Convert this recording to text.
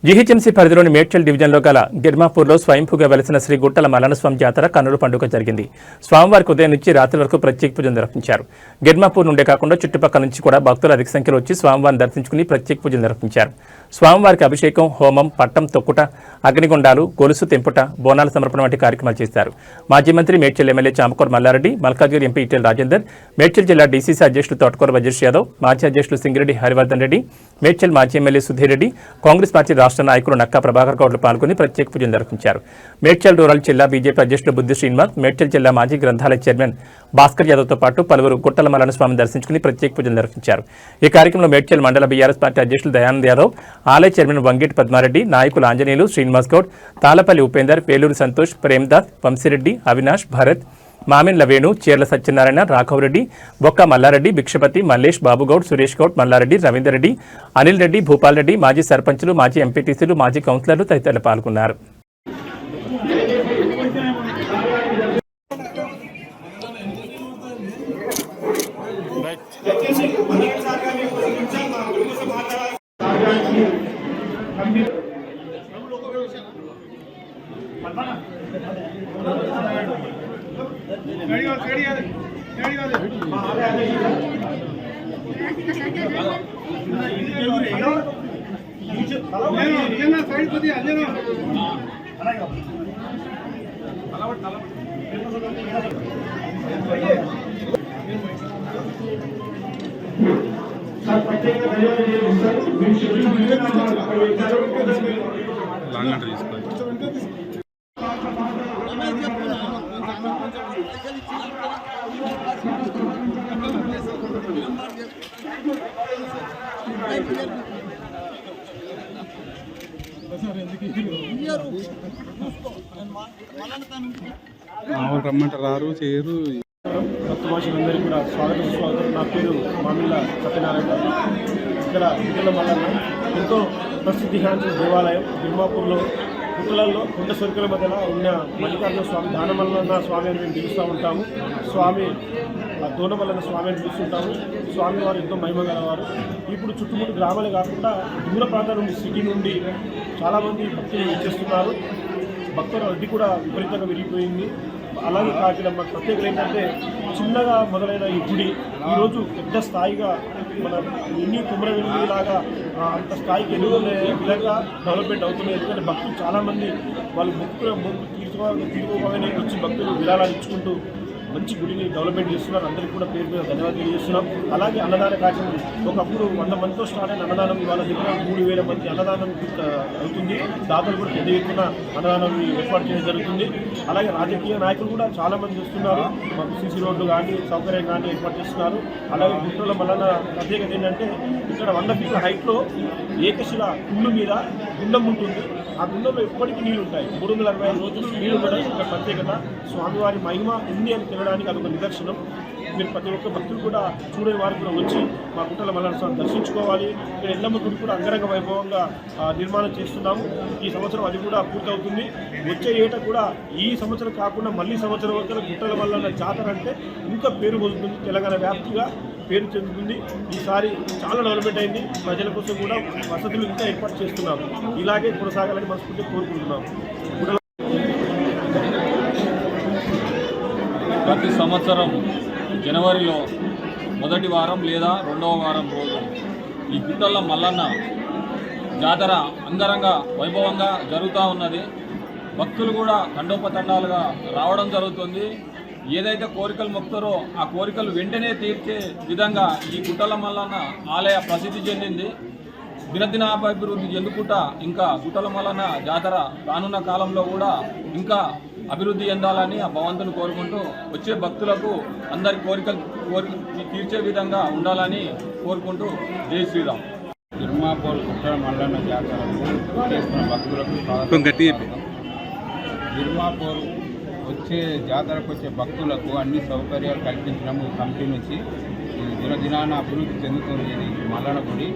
GHMC పరిధిలోని మేడ్చల్ డివిజన్లో గల గిర్మాపూర్లో స్వయంభూగా వెలసిన శ్రీ గుట్టల మల్లన్నస్వామి జాతర కన్నుల పండుగ జరిగింది. స్వామివారికి ఉదయం నుంచి రాత్రి వరకు ప్రత్యేక పూజలు నిర్వహించారు. గిర్మాపూర్ నుండే కాకుండా చుట్టుపక్కల నుంచి కూడా భక్తులు అధిక సంఖ్యలో వచ్చి స్వామివారిని దర్శించుకుని ప్రత్యేక పూజలు నిర్వహించారు. స్వామివారికి అభిషేకం, హోమం, పట్టం తొక్కుట, అగ్నిగుండాలు, గొలుసు తెంపుట, బోనాల సమర్పణ వంటి కార్యక్రమాలు చేశారు. మాజీ మంత్రి మేడ్చల్ ఎమ్మెల్యే చామకూర మల్లారెడ్డి, మల్కాజ్గిరి ఎంపీ ఈటెల రాజేందర్, మేడ్చల్ జిల్లా డీసీసీ అధ్యక్షులు తోటకూర వజ్రేష్ యాదవ్, మాజీ అధ్యక్షులు సింగిరెడ్డి హరివర్ధన్ రెడ్డి, మేడ్చల్ మాజీ ఎమ్మెల్యే సుధీర్ రెడ్డి, కాంగ్రెస్ పార్టీ రాష్ట్ర నాయకులు నక్కా ప్రభాకర్ గౌడ్లు పాల్గొని ప్రత్యేక పూజలు నిర్వహించారు. మేడ్చల్ రూరల్ జిల్లా బీజేపీ అధ్యక్షులు బుద్ధి శ్రీనివాస్, మేడ్చల్ జిల్లా మాజీ గ్రంథాలయ చైర్మన్ భాస్కర్ యాదవ్తో పాటు పలువురు గుట్టల మల్లన్నస్వామిని దర్శించుకుని ప్రత్యేక పూజలు నిర్వహించారు. ఈ కార్యక్రమంలో మేడ్చల్ మండల బీఆర్ఎస్ పార్టీ అధ్యక్షులు దయానంద్ యాదవ్, ఆలయ చైర్మన్ వంగేటి పద్మారెడ్డి, నాయకులు ఆంజనేయులు, శ్రీనివాస్ గౌడ్, తాళపల్లి ఉపేందర్, పేలూరు సంతోష్, ప్రేమ్దాస్, వంశీరెడ్డి, అవినాష్, భరత్, మామిన్ల వేణు, చీర్ల సత్యనారాయణ, రాఘవరెడ్డి, బొక్క మల్లారెడ్డి, భిక్షపతి, మల్లేష్, బాబుగౌడ్, సురేష్ గౌడ్, మల్లారెడ్డి, రవీందర్ రెడ్డి, అనిల్ రెడ్డి, భూపాల్ రెడ్డి, మాజీ సర్పంచులు, మాజీ ఎంపీటీసీలు, మాజీ కౌన్సిలర్లు తదితరులు పాల్గొన్నారు. రమ్మంటారు చేయరు. కొత్త భాషలందరికీ కూడా స్వాగతం. నా పేరు మామిళ్ళ సత్యనారాయణ. ఇక్కడ గుట్టల మల్లన్న ఎంతో ప్రసిద్ధిగాంచిన దేవాలయం. గిర్మాపూర్లో గుట్టలలో కొండ సొరికల మధ్యలో ఉన్న మల్లికార్జున స్వామి, దానమల్లన్న స్వామి అని మేము పిలుస్తూ ఉంటాము. స్వామి దోనమల్లన్న స్వామి అని పిలుస్తుంటాము. స్వామివారు ఎంతో మహిమ గలవారు. ఇప్పుడు చుట్టుముట్టు గ్రామాలే కాకుండా దూర ప్రాంతాల నుండి, సిటీ నుండి చాలామంది భక్తులు వచ్చేస్తున్నారు. భక్తుల రద్దీ కూడా విపరీతంగా విరిగిపోయింది. అలాగే కాకినాడ మాకు ప్రత్యేకత ఏంటంటే, చిన్నగా మొదలైన ఈ గుడి ఈరోజు పెద్ద స్థాయిగా మన ఎన్ని కుమరవెల్లిలాగా అంత స్థాయికి ఎదుగునే విధంగా డెవలప్మెంట్ అవుతున్నాయి. ఎందుకంటే భక్తులు చాలామంది వాళ్ళు మొక్కులు తీసుకోగానే వచ్చి భక్తులు విరాళాలు ఇచ్చుకుంటూ మంచి గుడిని డెవలప్మెంట్ చేస్తున్నారు. అందరికీ కూడా పేరు మీద ధన్యవాదాలు తెలియజేస్తున్నాం. అలాగే అన్నదాన కార్యక్రమం ఒకప్పుడు 100 మందితో స్టార్ట్ అయిన అన్నదానం ఇవాళ దగ్గర 3000 మంది అన్నదానం అవుతుంది. దాతలు కూడా పెద్ద ఎత్తున అన్నదానం ఏర్పాటు చేయడం జరుగుతుంది. అలాగే రాజకీయ నాయకులు కూడా చాలామంది వస్తున్నారు. మాకు సీసీ రోడ్లు కానీ సౌకర్యం కానీ ఏర్పాటు చేస్తున్నారు. అలాగే గుట్టల మల్లన్న ప్రత్యేకత ఏంటంటే, ఇక్కడ 100 ఫీట్ల హైట్లో ఏకశిల కుండు మీద గుండం ఉంటుంది. ఆ గుండంలో ఎప్పటికీ నీళ్ళు ఉంటాయి. 365 రోజులు నీళ్ళు ఉండడం ఇక్కడ ప్రత్యేకత. స్వామివారి మహిమ ఉంది అని తినడానికి అదొక నిదర్శనం. మీరు ప్రతి ఒక్క భక్తులు కూడా చూడే వారు కూడా వచ్చి మా గుట్టల మల్లన్న స్వామిని దర్శించుకోవాలి. ఇక్కడ ఎల్లమ్మ గుడి కూడా అంగరంగ వైభవంగా నిర్మాణం చేస్తున్నాము. ఈ సంవత్సరం అది కూడా పూర్తవుతుంది. వచ్చే ఏట కూడా ఈ సంవత్సరం కాకుండా మళ్ళీ సంవత్సరం వరకు గుట్టల మల్లన్న జాతర అంటే ఇంకా పేరు పొందుతుంది. తెలంగాణ వ్యాప్తిగా పేరు చెందుతుంది. ఈసారి చాలా డెవలప్మెంట్ అయింది. ప్రజల కోసం కూడా వసతులు ఇంకా ఏర్పాటు చేస్తున్నాము. ఇలాగే కొనసాగాలని మనస్ఫూర్తిగా కోరుకుంటున్నాము. ప్రతి సంవత్సరం జనవరిలో మొదటి వారం లేదా రెండవ వారం రోజు ఈ గుట్టల మల్లన్న జాతర అంగరంగ వైభవంగా జరుగుతూ ఉన్నది. భక్తులు కూడా తండోపతండాలుగా రావడం జరుగుతుంది. ఏదైతే కోరికలు మొక్కుతారో ఆ కోరికలు వెంటనే తీర్చే విధంగా ఈ గుట్టల మల్లన్న ఆలయ ప్రసిద్ధి చెందింది. దినదినాభివృద్ధి చెందుకుంటా ఇంకా గుట్టల మల్లన్న జాతర రానున్న కాలంలో కూడా ఇంకా అభివృద్ధి చెందాలని ఆ భగవంతుని కోరుకుంటూ వచ్చే భక్తులకు అందరి కోరికలు తీర్చే విధంగా ఉండాలని కోరుకుంటూ జై శ్రీరామ్. గిర్మాపూర్ గుట్టల మల్లన్న జాతరకు చేస్తున్న భక్తులకు గిర్మాపూర్ వచ్చే జాతరకు వచ్చే భక్తులకు అన్ని సౌకర్యాలు కల్పించడము కమిటీ నుంచి దినదినాన అభివృద్ధి చెందుతుంది ఇది మల్లన్న గుడి.